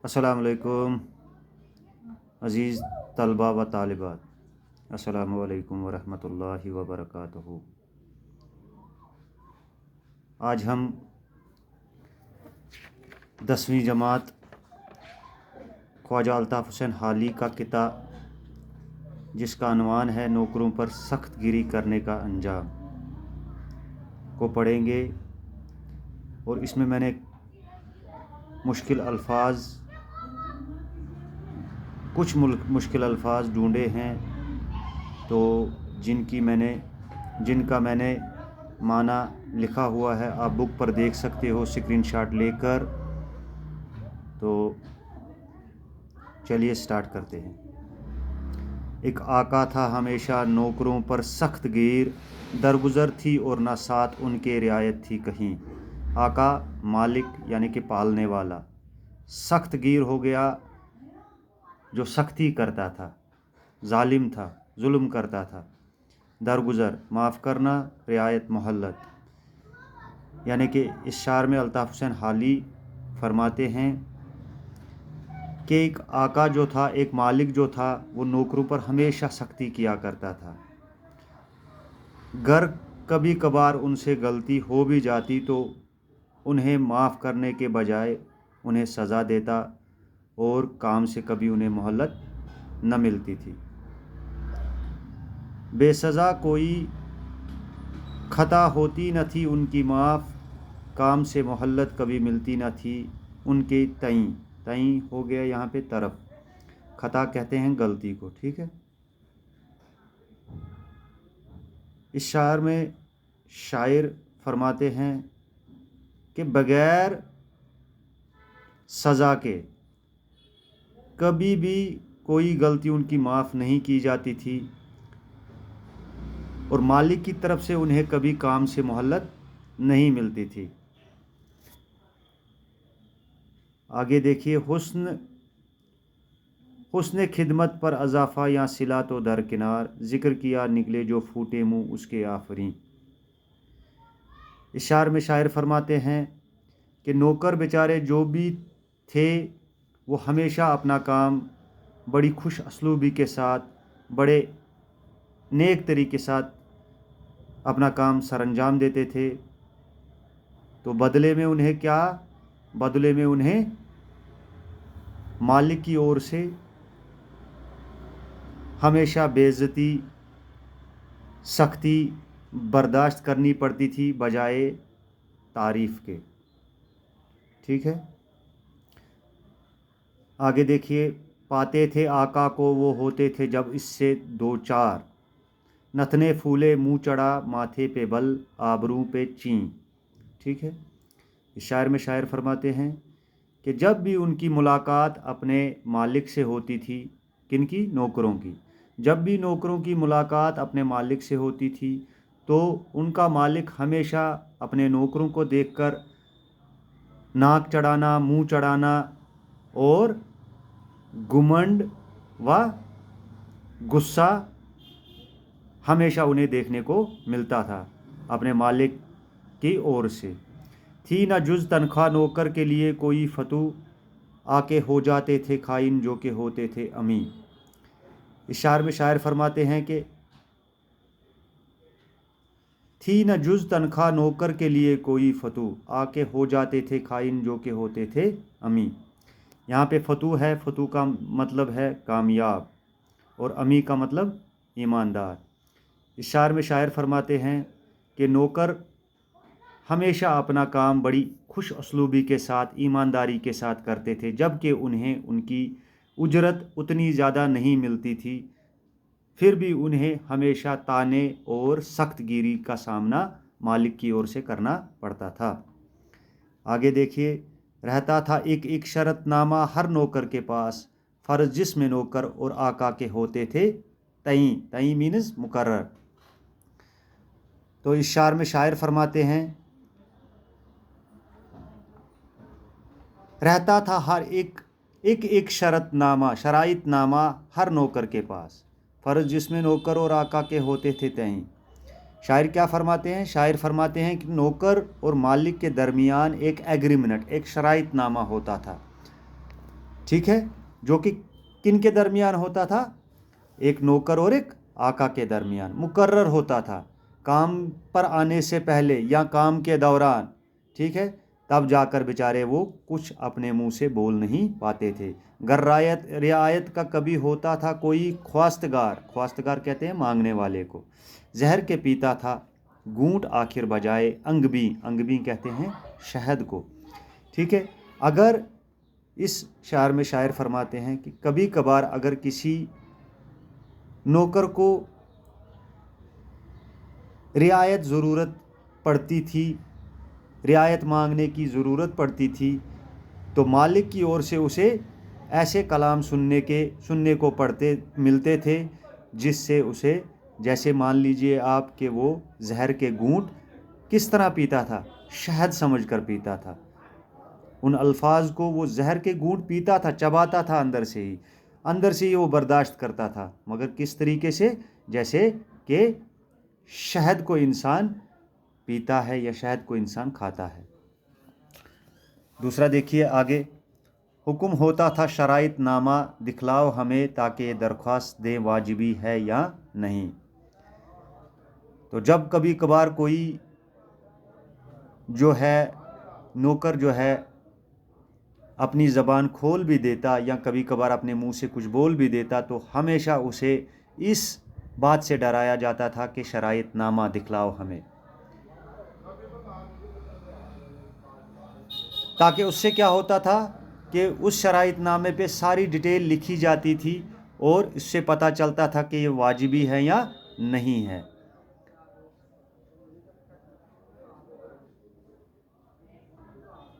अस्सलाम वालेकुम अज़ीज़ तलबा व तालिबात, अस्सलामु अलैकुम व रहमतुल्लाहि व बरकातुहू। आज हम 10वीं जमात ख्वाजा अल्ताफ़ हुसैन हाली का किताब जिसका अनवान है नौकरों पर सख्त गिरी करने का अंजाम को पढ़ेंगे। और इसमें मैंने कुछ मुश्किल अल्फाज ढूंढे हैं तो जिनका मैंने माना लिखा हुआ है, आप बुक पर देख सकते हो स्क्रीनशॉट लेकर। तो चलिए स्टार्ट करते हैं। एक आका था हमेशा नौकरों पर सख्त गिर, दरगुजर थी और ना साथ उनके रियायत थी कहीं। आका मालिक यानी कि पालने वाला, सख्त गिर हो गया जो सख्ती करता था, जालिम था, जुल्म करता था। दरगुजर माफ़ करना, रियायत मोहल्लत, यानी कि इस शार में अल्ताफ़ हुसैन हाली फरमाते हैं कि एक आका जो था, एक मालिक जो था, वो नौकरों पर हमेशा सख्ती किया करता था। गर कभी कभार उनसे गलती हो भी जाती तो उन्हें माफ़ करने के बजाय उन्हें सज़ा देता और काम से कभी उन्हें मोहलत न मिलती थी। बेसज़ा कोई खता होती न थी उनकी माफ़, काम से मोहल्लत कभी मिलती न थी उनके तईं। तईं हो गया यहाँ पे तरफ, खता कहते हैं गलती को, ठीक है। इस शायर में शायर फरमाते हैं कि बग़ैर सज़ा के कभी भी कोई गलती उनकी माफ़ नहीं की जाती थी और मालिक की तरफ से उन्हें कभी काम से मोहल्लत नहीं मिलती थी। आगे देखिए, हुस्न खिदमत पर अज़ाफ़ा या सिला तो दरकिनार, ज़िक्र किया निकले जो फूटे मुँह उसके आफरीं। इस शायर में शायर फरमाते हैं कि नौकर बेचारे जो भी थे वो हमेशा अपना काम बड़ी खुश असलूबी के साथ, बड़े नेक तरीके साथ अपना काम सरअंजाम देते थे। तो बदले में उन्हें मालिक की ओर से हमेशा बेइज्जती, सख्ती बर्दाश्त करनी पड़ती थी बजाय तारीफ़ के, ठीक है। आगे देखिए, पाते थे आका को वो होते थे जब इससे दो चार, नथने फूले मुँह चढ़ा माथे पे बल, आबरू पे चीं, ठीक है। इस शायर में शायर फरमाते हैं कि जब भी उनकी मुलाकात अपने मालिक से होती थी, किनकी? नौकरों की। जब भी नौकरों की मुलाकात अपने मालिक से होती थी तो उनका मालिक हमेशा अपने नौकरों को देखकर नाक चढ़ाना, मुंह चढ़ाना और घुमंड व गुस्सा हमेशा उन्हें देखने को मिलता था अपने मालिक की ओर से। थी न जुज़ तनख्वाह नौकर के लिए कोई फतू, आके हो जाते थे खाइन जो के होते थे अमी। इस शायर में शायर फरमाते हैं कि थी न जुज़ तनख्वाह नौकर के लिए कोई फतू, आके हो जाते थे खाइन जो के होते थे अमी। यहाँ पे फतू है, फतू का मतलब है कामयाब और अमी का मतलब ईमानदार। इस शायर में शायर फरमाते हैं कि नौकर हमेशा अपना काम बड़ी खुश असलूबी के साथ, ईमानदारी के साथ करते थे, जबकि उन्हें उनकी उजरत उतनी ज़्यादा नहीं मिलती थी। फिर भी उन्हें हमेशा ताने और सख्त गिरी का सामना मालिक की ओर से करना पड़ता था। आगे देखिए, रहता था एक एक शरतनामा हर नौकर के पास, फ़र्ज जिसमें नौकर और आका के होते थे तईं। तईं मीन्स मुकर्रर। तो इस शायर में शायर फरमाते हैं, रहता था हर एक शरतनामा, शराइतनामा हर नौकर के पास, फ़र्ज जिसमें नौकर और आका के होते थे तईं। शायर क्या फरमाते हैं? शायर फरमाते हैं कि नौकर और मालिक के दरमियान एक एग्रीमेंट, एक शराइतनामा होता था। ठीक है, जो कि किन के दरमियान होता था, एक नौकर और एक आका के दरमियान मुकर्रर होता था, काम पर आने से पहले या काम के दौरान, ठीक है, तब जाकर बेचारे वो कुछ अपने मुंह से बोल नहीं पाते थे। गर रियायत का कभी होता था कोई ख्वास्तगार कहते हैं मांगने वाले को, जहर के पीता था घूंट आखिर बजाए अंगबी कहते हैं शहद को। ठीक है, अगर इस शायर में शायर फरमाते हैं कि कभी कभार अगर किसी नौकर को रियायत ज़रूरत पड़ती थी, रियायत मांगने की ज़रूरत पड़ती थी, तो मालिक की ओर से उसे ऐसे कलाम सुनने को मिलते थे जिससे उसे, जैसे मान लीजिए आप कि वो जहर के घूंट किस तरह पीता था, शहद समझकर पीता था। उन अल्फाज को वो जहर के घूंट पीता था, चबाता था अंदर से ही वो बर्दाश्त करता था, मगर किस तरीके से, जैसे कि शहद को इंसान पीता है या शहद को इंसान खाता है। दूसरा देखिए आगे, हुक्म होता था शराइत नामा दिखलाओ हमें ताकि दरख्वास्त दें वाजिबी है या नहीं। तो जब कभी कभार कोई जो है नौकर जो है अपनी ज़बान खोल भी देता या कभी कभार अपने मुंह से कुछ बोल भी देता, तो हमेशा उसे इस बात से डराया जाता था कि शराइत नामा दिखलाओ हमें, ताकि उससे क्या होता था कि उस शराइत नामे पे सारी डिटेल लिखी जाती थी और इससे पता चलता था कि ये वाजिबी है या नहीं है।